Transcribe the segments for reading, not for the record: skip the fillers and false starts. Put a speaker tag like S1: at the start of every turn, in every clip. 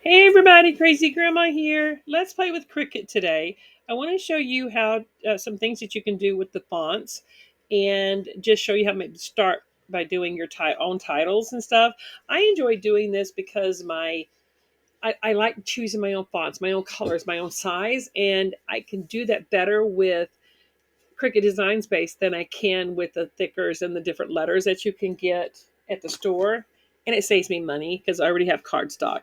S1: Hey everybody, Crazy Grandma here. Let's play with Cricut today. I want to show you how some things that you can do with the fonts and just show you how to start by doing your own titles and stuff. I enjoy doing this because I like choosing my own fonts, my own colors, my own size, and I can do that better with Cricut Design Space than I can with the thickers and the different letters that you can get at the store. And it saves me money because I already have cardstock.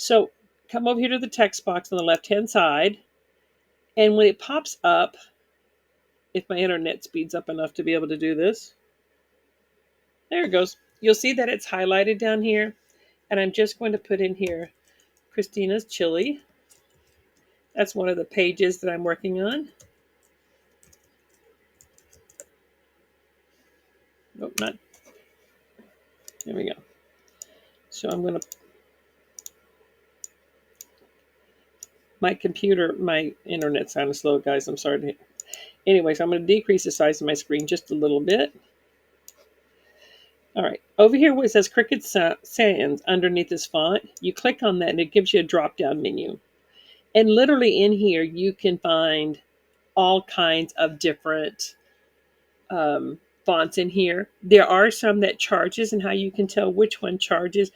S1: So come over here to the text box on the left hand side. And when it pops up, if my internet speeds up enough to be able to do this, there it goes. You'll see that it's highlighted down here. And I'm just going to put in here Christina's Chili. That's one of the pages that I'm working on. Nope, not. There we go. So I'm going to, my internet's kind of slow, guys. I'm sorry. Anyways, I'm going to decrease the size of my screen just a little bit. All right, over here where it says Cricut Sans underneath this font, you click on that and it gives you a drop-down menu. And literally in here, you can find all kinds of different fonts in here. There are some that charges, and how you can tell which one charges.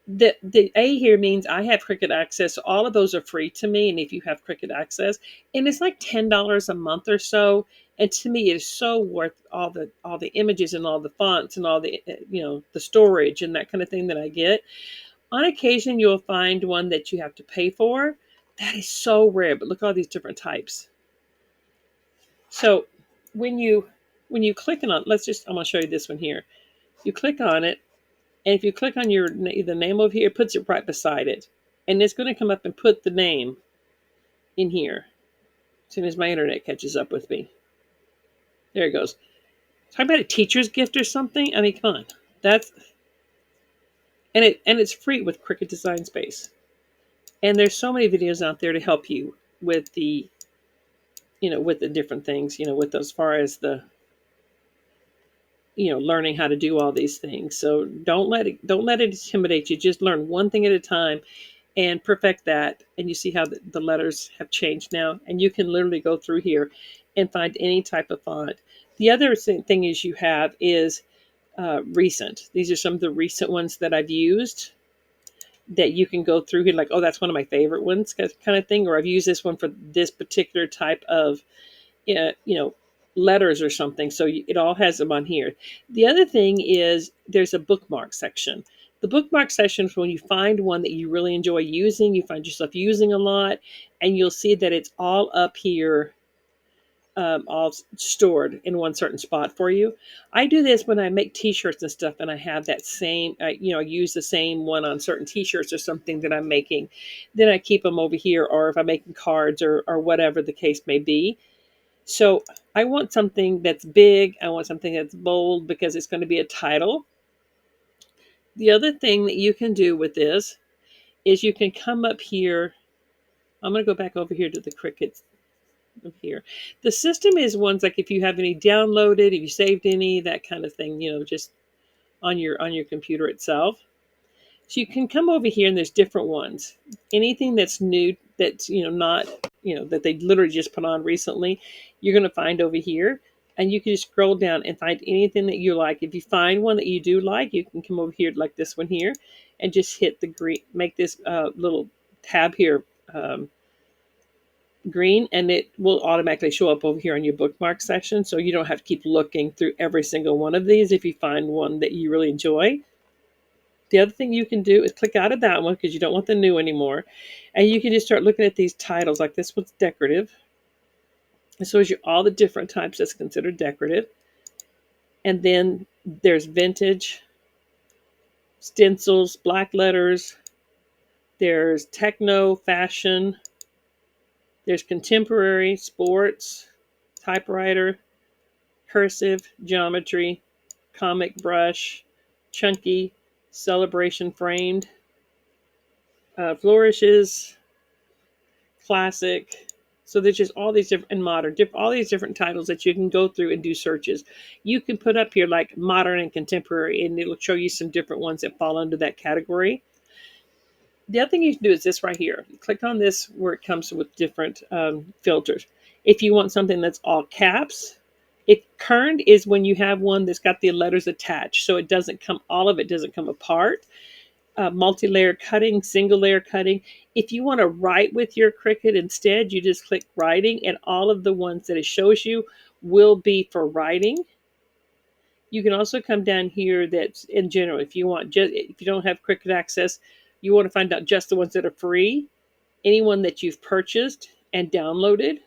S1: The A here means I have Cricut Access. So all of those are free to me, and if you have Cricut Access, and it's like $10 a month or so. And to me, it is so worth all the images and all the fonts and all the the storage and that kind of thing that I get. On occasion, you'll find one that you have to pay for. That is so rare. But look at all these different types. So when you click on, I'm going to show you this one here. You click on it, and if you click on the name over here, it puts it right beside it. And it's going to come up and put the name in here as soon as my internet catches up with me. There it goes. Talk about a teacher's gift or something. I mean, come on. That's and it's free with Cricut Design Space. And there's so many videos out there to help you with the with the different things, with as far as the learning how to do all these things. So don't let it intimidate you. Just learn one thing at a time and perfect that. And you see how the letters have changed now, and you can literally go through here and find any type of font. The other thing is you have is recent. These are some of the recent ones that I've used that you can go through here, like, oh, that's one of my favorite ones, kind of thing, or I've used this one for this particular type of letters or something. So it all has them on here. The other thing is there's a bookmark section. The bookmark section is when you find one that you really enjoy using, you find yourself using a lot, and you'll see that it's all up here, all stored in one certain spot for you. I do this when I make t-shirts and stuff, and I have that same, I use the same one on certain t-shirts or something that I'm making. Then I keep them over here, or if I'm making cards or whatever the case may be. So I want something that's big. I want something that's bold because it's going to be a title. The other thing that you can do with this is you can come up here. I'm going to go back over here to the Cricut up here. The system is ones like if you have any downloaded, if you saved any, that kind of thing, just on your computer itself. So you can come over here and there's different ones. Anything that's new, that's not that they literally just put on recently, you're going to find over here, and you can just scroll down and find anything that you like. If you find one that you do like, you can come over here like this one here and just hit the green, make this little tab here green, and it will automatically show up over here on your bookmark section, so you don't have to keep looking through every single one of these if you find one that you really enjoy. The other thing you can do is click out of that one because you don't want the new anymore. And you can just start looking at these titles. Like this one's decorative. It shows you all the different types that's considered decorative. And then there's vintage, stencils, black letters. There's techno, fashion. There's contemporary, sports, typewriter, cursive, geometry, comic brush, chunky, celebration framed, flourishes, classic. So there's just all these different, and modern, all these different titles that you can go through and do searches. You can put up here like modern and contemporary, and it'll show you some different ones that fall under that category. The other thing you can do is this right here. Click on this where it comes with different filters. If you want something that's all caps, if kerned is when you have one that's got the letters attached, so it doesn't come, all of it doesn't come apart. Multi-layer cutting, single layer cutting. If you want to write with your Cricut instead, you just click writing, and all of the ones that it shows you will be for writing. You can also come down here that's in general. If you want, just if you don't have Cricut access, you want to find out just the ones that are free, anyone that you've purchased and downloaded,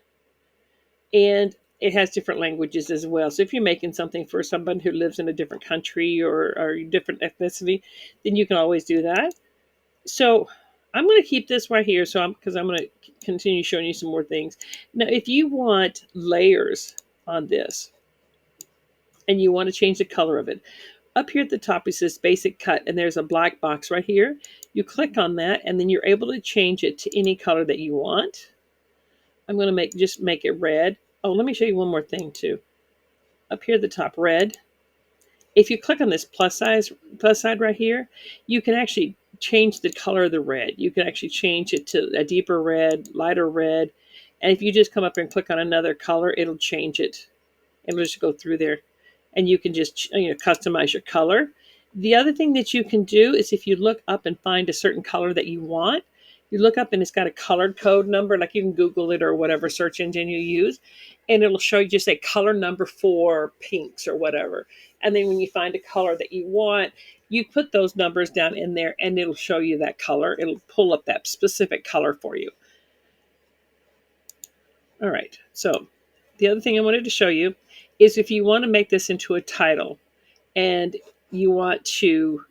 S1: and it has different languages as well. So if you're making something for someone who lives in a different country or different ethnicity, then you can always do that. So I'm going to keep this right here. So because I'm going to continue showing you some more things. Now, if you want layers on this and you want to change the color of it, up here at the top it says basic cut, and there's a black box right here. You click on that, and then you're able to change it to any color that you want. I'm going to just make it red. Oh, let me show you one more thing too. Up here at the top, red. If you click on this plus side right here, you can actually change the color of the red. You can actually change it to a deeper red, lighter red. And if you just come up and click on another color, it'll change it. It'll just go through there. And you can just customize your color. The other thing that you can do is if you look up and find a certain color that you want, you look up and it's got a color code number, like you can Google it or whatever search engine you use, and it'll show you just a color number for pinks or whatever. And then when you find a color that you want, you put those numbers down in there and it'll show you that color. It'll pull up that specific color for you. All right, so the other thing I wanted to show you is if you want to make this into a title and you want to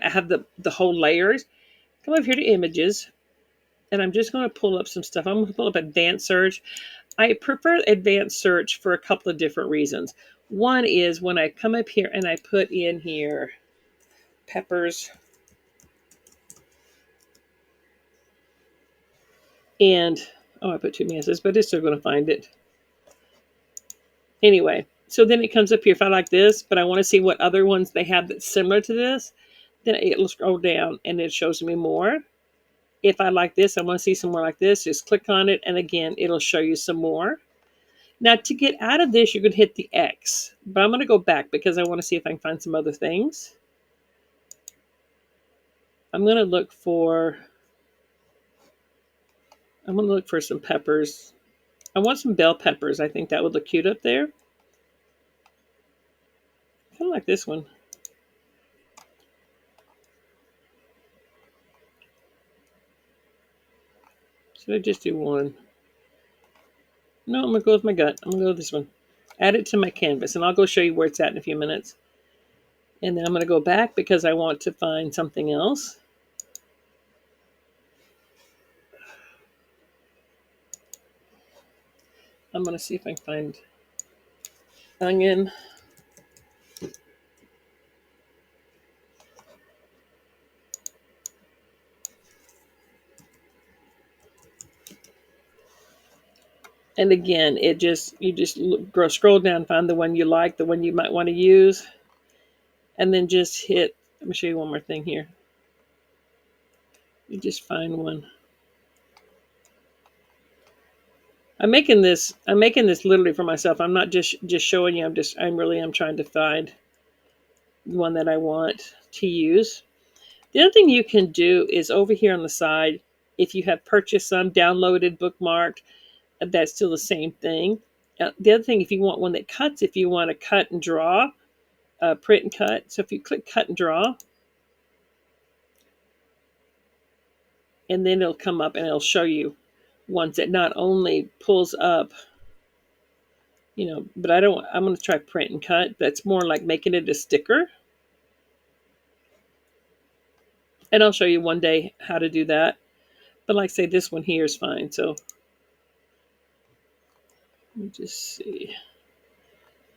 S1: have the whole layers, come over here to images, and I'm just going to pull up some stuff. I'm going to pull up advanced search. I prefer advanced search for a couple of different reasons. One is when I come up here and I put in here peppers, and I put two masses, but it's still going to find it. Anyway, so then it comes up here. If I like this, but I want to see what other ones they have that's similar to this, then it'll scroll down and it shows me more. If I like this, I want to see some more like this, just click on it, and again, it'll show you some more. Now, to get out of this, you're going to hit the X, but I'm going to go back because I want to see if I can find some other things. I'm going to look for some peppers. I want some bell peppers. I think that would look cute up there. Kind of like this one. Should I just do one? No, I'm going to go with my gut. I'm going to go with this one. Add it to my canvas, and I'll go show you where it's at in a few minutes. And then I'm going to go back because I want to find something else. I'm going to see if I can find onion. And again, you just scroll down, find the one you like, the one you might want to use, and then just hit. Let me show you one more thing here. You just find one. I'm making this literally for myself. I'm not just showing you. I'm trying to find one that I want to use. The other thing you can do is over here on the side, if you have purchased some, downloaded, bookmarked, that's still the same thing. The other thing, if you want one that cuts, if you want to cut and draw, print and cut. So if you click cut and draw, and then it'll come up and it'll show you ones that not only pulls up, but I'm going to try print and cut. That's more like making it a sticker. And I'll show you one day how to do that. But like I say, this one here is fine. So let me just see.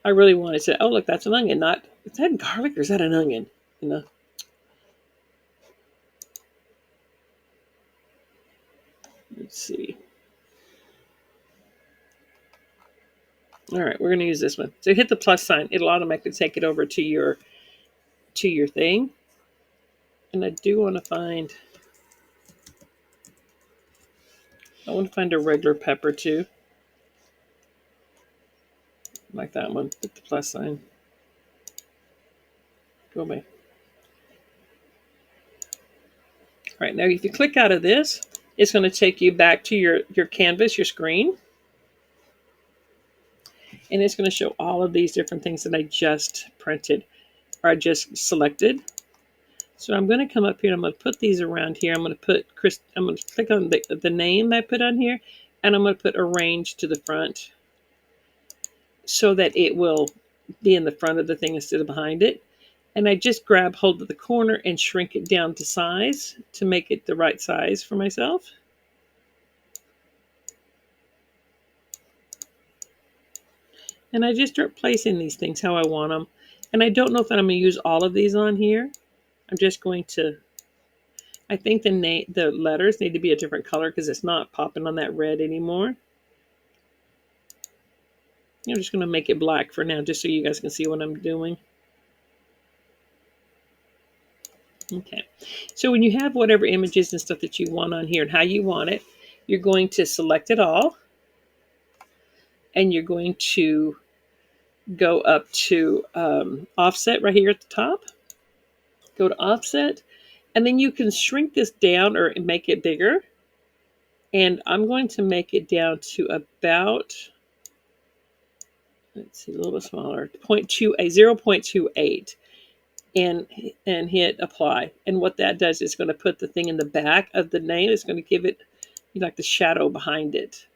S1: I really wanted to, oh, look, that's an onion. Is that garlic or is that an onion? Let's see. All right, we're going to use this one. So hit the plus sign. It'll automatically take it over to your thing. And I do want to find I want to find a regular pepper too. Like that one with the plus sign. Go away. All right, now if you click out of this, it's going to take you back to your canvas, your screen. And it's going to show all of these different things that I just printed or I just selected. So I'm going to come up here and I'm going to put these around here. I'm going to click on the name I put on here, and I'm going to put arrange to the front so that it will be in the front of the thing instead of behind it. And I just grab hold of the corner and shrink it down to size to make it the right size for myself. And I just start placing these things how I want them. And I don't know if I'm going to use all of these on here. I'm just going to, I think the letters need to be a different color because it's not popping on that red anymore. I'm just going to make it black for now just so you guys can see what I'm doing. Okay, so when you have whatever images and stuff that you want on here and how you want it, you're going to select it all. And you're going to go up to offset right here at the top. Go to offset. And then you can shrink this down or make it bigger. And I'm going to make it down to about, let's see, a little bit smaller, 0.28. And hit apply. And what that does is going to put the thing in the back of the name. It's going to give it like the shadow behind it.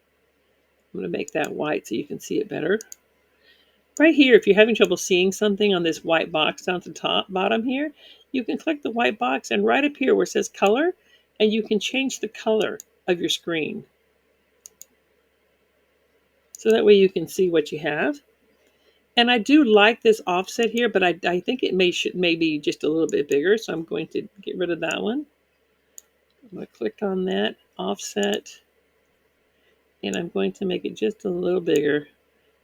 S1: I'm going to make that white so you can see it better. Right here, if you're having trouble seeing something on this white box down at the bottom here, you can click the white box and right up here where it says color, and you can change the color of your screen. So that way you can see what you have. And I do like this offset here, but I think it may be just a little bit bigger, so I'm going to get rid of that one. I'm going to click on that, offset, and I'm going to make it just a little bigger.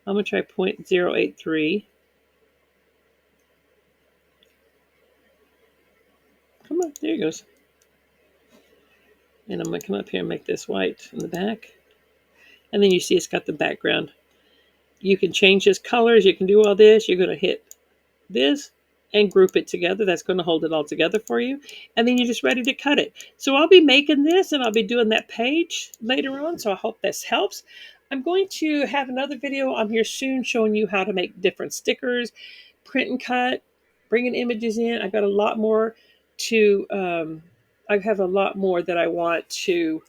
S1: I'm going to try 0.083. Come on, there it goes. And I'm going to come up here and make this white in the back. And then you see it's got the background. You can change this colors. You can do all this. You're going to hit this and group it together. That's going to hold it all together for you. And then you're just ready to cut it. So I'll be making this and I'll be doing that page later on. So I hope this helps. I'm going to have another video on here soon showing you how to make different stickers, print and cut, bringing images in. I've got a lot more I have a lot more that I want to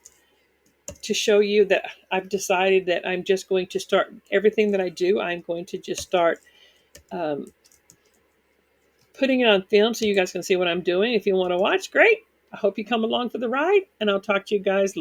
S1: show you that I've decided that I'm just going to start everything that I do. I'm going to just start putting it on film so you guys can see what I'm doing. If you want to watch, great. I hope you come along for the ride, and I'll talk to you guys later.